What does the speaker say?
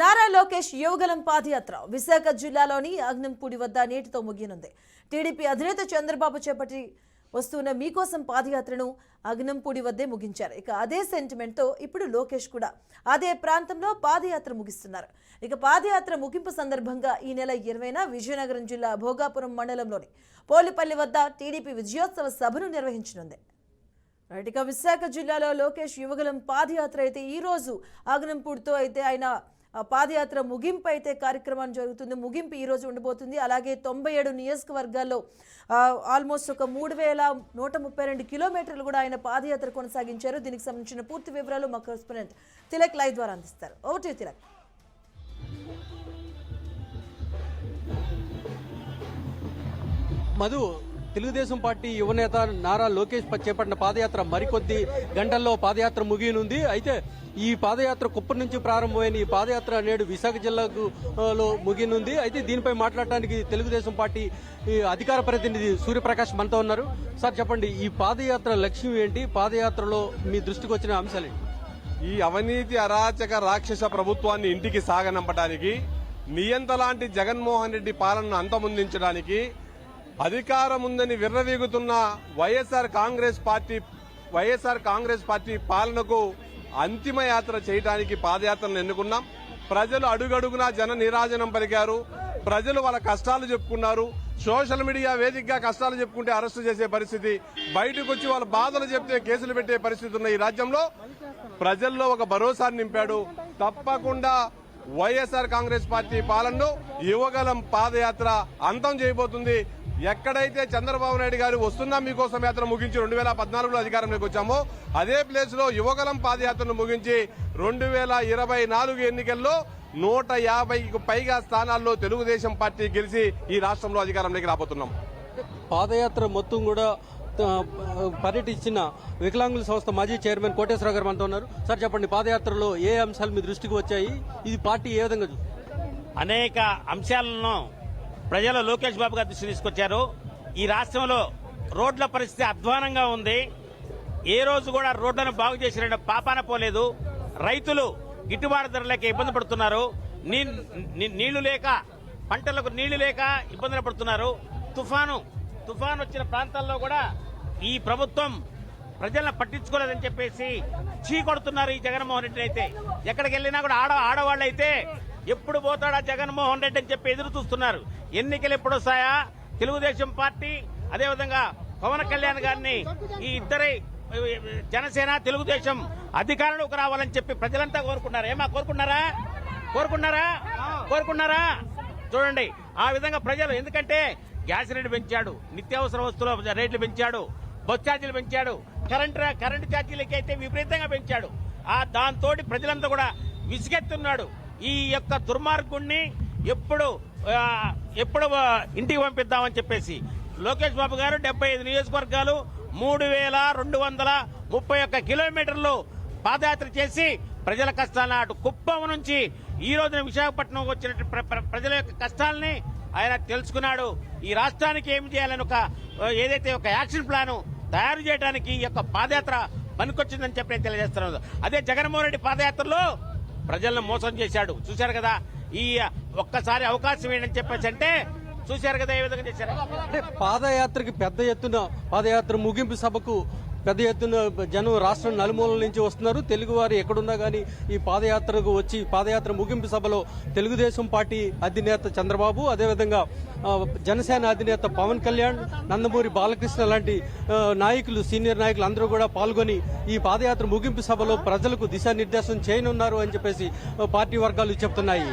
నారా లోకేష్ యువగలం పాదయాత్ర విశాఖ జిల్లాలోని అగ్నంపూడి వద్ద నేటితో ముగియనుంది. టీడీపీ అధినేత చంద్రబాబు చేపట్టి వస్తున్న మీకోసం పాదయాత్రను అగ్నంపూడి వద్దే ముగించారు. ఇక అదే సెంటిమెంట్ తో ఇప్పుడు లోకేష్ కూడా అదే ప్రాంతంలో పాదయాత్ర ముగిస్తున్నారు. ఇక పాదయాత్ర ముగింపు సందర్భంగా ఈ నెల 20న విజయనగరం జిల్లా భోగాపురం మండలంలోని పోలిపల్లి వద్ద టీడీపీ విజయోత్సవ సభను నిర్వహించనుంది. ఇక విశాఖ జిల్లాలో లోకేష్ యువగలం పాదయాత్ర అయితే ఈ రోజు అగ్నంపూడితో అయితే ఆయన పాదయాత్ర ముగింపు అయితే కార్యక్రమం జరుగుతుంది. ముగింపు ఈ రోజు ఉండబోతుంది. అలాగే 97 నియోజకవర్గాల్లో ఆల్మోస్ట్ ఒక 3132 కిలోమీటర్లు కూడా ఆయన పాదయాత్ర కొనసాగించారు. దీనికి సంబంధించిన పూర్తి వివరాలు మా కరెస్పాండెంట్ తిలక్ లైవ్ ద్వారా అందిస్తారు. Over to Tilak. Madhu, Telugu Desam party యువనేత నారా లోకేష్ చేపట్టిన పాదయాత్ర మరికొద్ది గంటల్లో పాదయాత్ర ముగియనుంది. అయితే ఈ పాదయాత్ర కుప్పం నుంచి ప్రారంభమైన ఈ పాదయాత్ర నేడు విశాఖ జిల్లాకు ముగియనుంది. అయితే దీనిపై మాట్లాడటానికి తెలుగుదేశం పార్టీ అధికార ప్రతినిధి సూర్యప్రకాష్ మనతో ఉన్నారు. సార్ చెప్పండి, ఈ పాదయాత్ర లక్ష్యం ఏంటి? పాదయాత్రలో మీ దృష్టికి వచ్చిన అంశాలేంటి? ఈ అవినీతి అరాచక రాక్షస ప్రభుత్వాన్ని ఇంటికి సాగనంపడానికి, నియంత లాంటి జగన్మోహన్ రెడ్డి పాలనను అంతమొందించడానికి, అధికారం ఉందని విర్రవీగుతున్న వైఎస్ఆర్ కాంగ్రెస్ పార్టీ పాలనకు అంతిమ యాత్ర చేయడానికి పాదయాత్రను ఎన్నుకున్నాం. ప్రజలు అడుగడుగునా జన నీరాజనం పలికారు. ప్రజలు వాళ్ళ కష్టాలు చెప్పుకున్నారు. సోషల్ మీడియా వేదికగా కష్టాలు చెప్పుకుంటే అరెస్టు చేసే పరిస్థితి, బయటకు వచ్చి వాళ్ళ బాధలు చెప్తే కేసులు పెట్టే పరిస్థితి ఉన్న ఈ రాజ్యంలో ప్రజల్లో ఒక భరోసాను నింపాడు. తప్పకుండా వైఎస్ఆర్ కాంగ్రెస్ పార్టీ పాలనను యువగలం పాదయాత్ర అంతం చేయబోతుంది. ఎక్కడైతే చంద్రబాబు నాయుడు గారు వస్తున్నా మీకోసం యాత్ర ముగించి 2014లో అధికారంలోకి వచ్చామో అదే ప్లేస్ లో యువగలం పాదయాత్రను ముగించి 2024 ఎన్నికల్లో 150కు పైగా స్థానాల్లో తెలుగుదేశం పార్టీ గెలిచి ఈ రాష్ట్రంలో అధికారంలోకి రాబోతున్నాం. పాదయాత్ర మొత్తం కూడా పర్యటించిన వికలాంగుల సంస్థ మాజీ చైర్మన్ కోటేశ్వరరావు గారు మనతో ఉన్నారు. సార్ చెప్పండి, పాదయాత్రలో ఏ అంశాలు మీ దృష్టికి వచ్చాయి? ఇది పార్టీ ఏ విధంగా చూస్తుంది? అనేక అంశాలను ప్రజలు లోకేష్ బాబు గారి దృష్టి తీసుకొచ్చారు. ఈ రాష్ట్రంలో రోడ్ల పరిస్థితి అధ్వానంగా ఉంది. ఏ రోజు కూడా రోడ్లను బాగు చేసిన పాపాన పోలేదు. రైతులు గిట్టుబాటు ధర లేక ఇబ్బంది పడుతున్నారు. నీళ్లు లేక, పంటలకు నీళ్లు లేక ఇబ్బందులు పడుతున్నారు. తుఫాను వచ్చిన ప్రాంతాల్లో కూడా ఈ ప్రభుత్వం ప్రజలను పట్టించుకోలేదని చెప్పేసి చీకొడుతున్నారు ఈ జగన్మోహన్ రెడ్డి. అయితే ఎక్కడికి వెళ్ళినా కూడా ఆడవాళ్ళు అయితే ఎప్పుడు పోతాడా జగన్మోహన్ రెడ్డి అని చెప్పి ఎదురు చూస్తున్నారు. ఎన్నికలు ఎప్పుడు వస్తాయా? తెలుగుదేశం పార్టీ అదేవిధంగా పవన్ కళ్యాణ్ గారిని ఈ ఇద్దరి జనసేన తెలుగుదేశం అధికారంలోకి రావాలని చెప్పి ప్రజలంతా కోరుకున్నారు. ఏమా కోరుకున్నారా? చూడండి, ఆ విధంగా ప్రజలు, ఎందుకంటే గ్యాస్ రేటు పెంచాడు, నిత్యావసర వస్తువుల రేట్లు పెంచాడు, బస్ ఛార్జీలు పెంచాడు, కరెంటు ఛార్జీలకి అయితే విపరీతంగా పెంచాడు. దాంతో ప్రజలంతా కూడా విసిగెత్తున్నాడు. ఈ యొక్క దుర్మార్గుణ్ణి ఎప్పుడు ఇంటికి పంపిద్దామని చెప్పేసి లోకేష్ బాబు గారు 75 నియోజకవర్గాలు 3231 కిలోమీటర్లు పాదయాత్ర చేసి ప్రజల కష్టాలను, అటు కుప్పం నుంచి ఈ రోజున విశాఖపట్నం వచ్చిన ప్రజల యొక్క కష్టాలని ఆయన తెలుసుకున్నాడు. ఈ రాష్ట్రానికి ఏం చేయాలని ఏదైతే ఒక యాక్షన్ ప్లాన్ తయారు చేయడానికి ఈ యొక్క పాదయాత్ర పనికొచ్చిందని చెప్పి నేను తెలియజేస్తున్నాను. అదే జగన్మోహన్ రెడ్డి పాదయాత్రలో ప్రజలను మోసం చేశాడు. చూశారు కదా, ఈ ఒక్కసారి అవకాశం ఏంటని చెప్పేసి అంటే చూశారు కదా ఏ విధంగా చేశారు. అంటే పాదయాత్రకి పెద్ద ఎత్తున పాదయాత్ర ముగింపు సభకు పెద్ద ఎత్తున జనం రాష్ట్రం నలుమూలల నుంచి వస్తున్నారు. తెలుగువారు ఎక్కడున్నా కానీ ఈ పాదయాత్రకు వచ్చి పాదయాత్ర ముగింపు సభలో తెలుగుదేశం పార్టీ అధినేత చంద్రబాబు, అదేవిధంగా జనసేన అధినేత పవన్ కళ్యాణ్, నందమూరి బాలకృష్ణ లాంటి నాయకులు, సీనియర్ నాయకులు అందరూ కూడా పాల్గొని ఈ పాదయాత్ర ముగింపు సభలో ప్రజలకు దిశానిర్దేశం చేయనున్నారు అని చెప్పేసి పార్టీ వర్గాలు చెప్తున్నాయి.